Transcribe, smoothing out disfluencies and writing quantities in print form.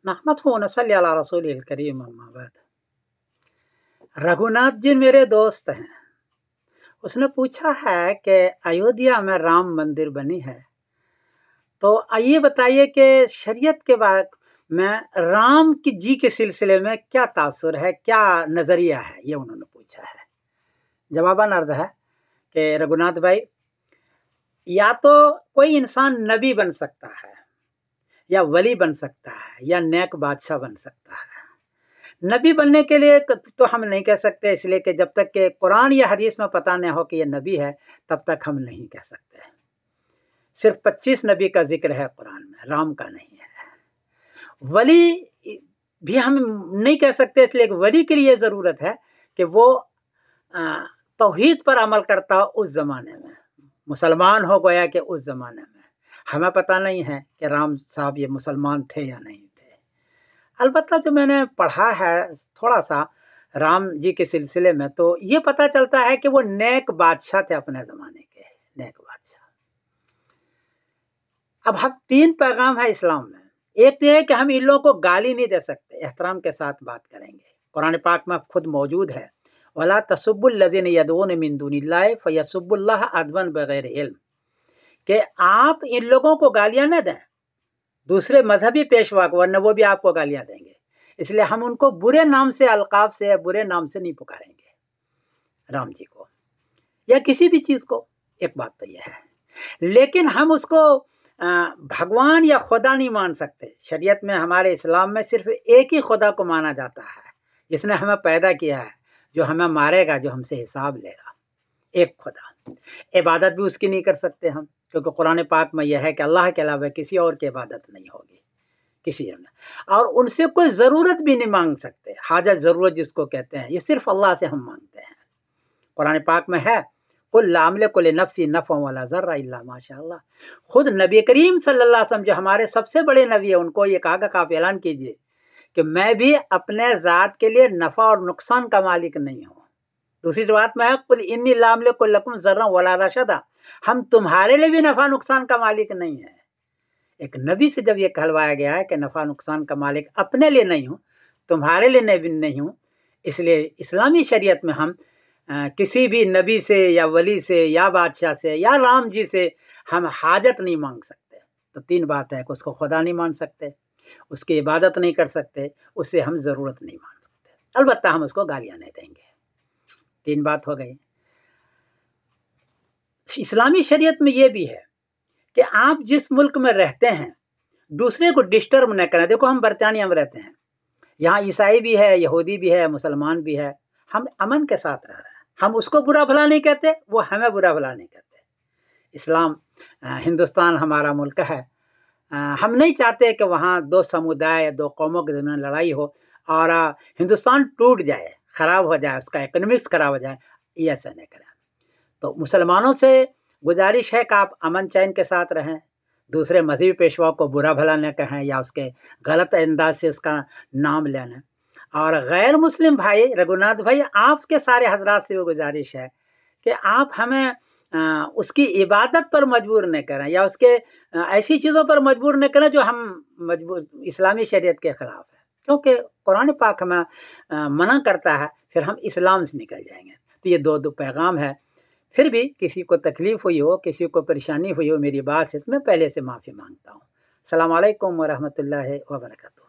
नहमदुहु व नसल्ली अला रसूलिल करीम अम्मा बाद। रघुनाथ जी मेरे दोस्त हैं। उसने पूछा है कि अयोध्या में राम मंदिर बनी है, तो आइए बताइए कि शरीयत के बाद में राम की जी के सिलसिले में क्या तासुर है, क्या नज़रिया है, ये उन्होंने पूछा है। जवाबन अर्ज है कि रघुनाथ भाई, या तो कोई इंसान नबी बन सकता है, या वली बन सकता है, या नेक बादशाह बन सकता है। नबी बनने के लिए तो हम नहीं कह सकते, इसलिए कि जब तक कि कुरान या हदीस में पता नहीं हो कि ये नबी है, तब तक हम नहीं कह सकते। सिर्फ 25 नबी का जिक्र है कुरान में, राम का नहीं है। वली भी हम नहीं कह सकते, इसलिए कि वली के लिए ज़रूरत है कि वो तौहीद पर अमल करता हो उस ज़माने में, मुसलमान हो गया कि उस ज़माने में। हमें पता नहीं है कि राम साहब ये मुसलमान थे या नहीं थे। अलबत्ता जो मैंने पढ़ा है थोड़ा सा राम जी के सिलसिले में, तो ये पता चलता है कि वो नेक बादशाह थे अपने ज़माने के, नेक बादशाह। अब हम 3 पैगाम है इस्लाम में। एक तो ये है कि हम इन लोगों को गाली नहीं दे सकते, एहतराम के साथ बात करेंगे। कुरान पाक में खुद मौजूद है, वला तसुब्बुल लज़ीना यदऊन मिन दुनिल्लाहि फयसुब्बुल्लाह अदवन बगैर इल्म, कि आप इन लोगों को गालियां न दें, दूसरे मजहबी पेशवा को, वरना वो भी आपको गालियां देंगे। इसलिए हम उनको बुरे नाम से, अलकाब से, बुरे नाम से नहीं पुकारेंगे राम जी को या किसी भी चीज़ को। एक बात तो यह है, लेकिन हम उसको भगवान या खुदा नहीं मान सकते। शरीयत में, हमारे इस्लाम में सिर्फ एक ही खुदा को माना जाता है, जिसने हमें पैदा किया है, जो हमें मारेगा, जो हमसे हिसाब लेगा। एक खुदा। इबादत भी उसकी नहीं कर सकते हम, क्योंकि कुरान पाक में यह है कि अल्लाह के अलावा किसी और की इबादत नहीं होगी, किसी और उनसे कोई ज़रूरत भी नहीं मांग सकते। हाजत ज़रूरत जिसको कहते हैं, ये सिर्फ अल्लाह से हम मांगते हैं। कुरान पाक में है, कुल ला अमलिकु लिनफ्सी नफ़अन वला ज़र्रा इल्ला माशाअल्लाह। खुद नबी करीम सल्लल्लाहु अलैहि वसल्लम, जो हमारे सबसे बड़े नबी है, उनको ये कहा कि आप ऐलान कीजिए कि मैं भी अपने ज़ात के लिए नफ़ा और नुकसान का मालिक नहीं हूँ। दूसरी बात में है, कुल इन्नी ला अमलिकु लकुम ज़र्रा वला रशदा, हम तुम्हारे लिए भी नफ़ा नुकसान का मालिक नहीं है। एक नबी से जब ये कहलवाया गया है कि नफ़ा नुकसान का मालिक अपने लिए नहीं हूँ, तुम्हारे लिए नहीं हूँ, इसलिए इस्लामी शरीयत में हम किसी भी नबी से या वली से या बादशाह से या राम जी से हम हाजत नहीं मांग सकते। तो 3 बात है कि उसको खुदा नहीं मान सकते, उसकी इबादत नहीं कर सकते, उससे हम ज़रूरत नहीं मान सकते, अलबत्ता हम उसको गालियाँ नहीं देंगे। 3 बात हो गई। इस्लामी शरीयत में ये भी है कि आप जिस मुल्क में रहते हैं, दूसरे को डिस्टर्ब न करें। देखो, हम बरतानिया में रहते हैं, यहाँ ईसाई भी है, यहूदी भी है, मुसलमान भी है, हम अमन के साथ रह रहे हैं। हम उसको बुरा भला नहीं कहते, वो हमें बुरा भला नहीं कहते। इस्लाम, हिंदुस्तान हमारा मुल्क है। हम नहीं चाहते कि वहाँ 2 समुदाय, 2 कौमों के दरमियान लड़ाई हो और हिंदुस्तान टूट जाए, ख़राब हो जाए, उसका इकोनॉमिक्स ख़राब हो जाए। ये ऐसा नहीं करें। तो मुसलमानों से गुजारिश है कि आप अमन चैन के साथ रहें, दूसरे मजहबी पेशवाओं को बुरा भला न कहें या उसके गलत अंदाज से उसका नाम लेना। और गैर मुस्लिम भाई, रघुनाथ भाई, आपके सारे हजरात से वो गुजारिश है कि आप हमें उसकी इबादत पर मजबूर न करें या उसके ऐसी चीज़ों पर मजबूर न करें जो हम मजबूर इस्लामी शरीयत के ख़िलाफ़ है, क्योंकि कुरान पाक हमें मना करता है, फिर हम इस्लाम से निकल जाएंगे। तो ये 2 पैगाम है। फिर भी किसी को तकलीफ़ हुई हो, किसी को परेशानी हुई हो मेरी बात से, तो मैं पहले से माफ़ी मांगता हूँ। अस्सलामु अलैकुम व रहमतुल्लाहि व बरकातहू।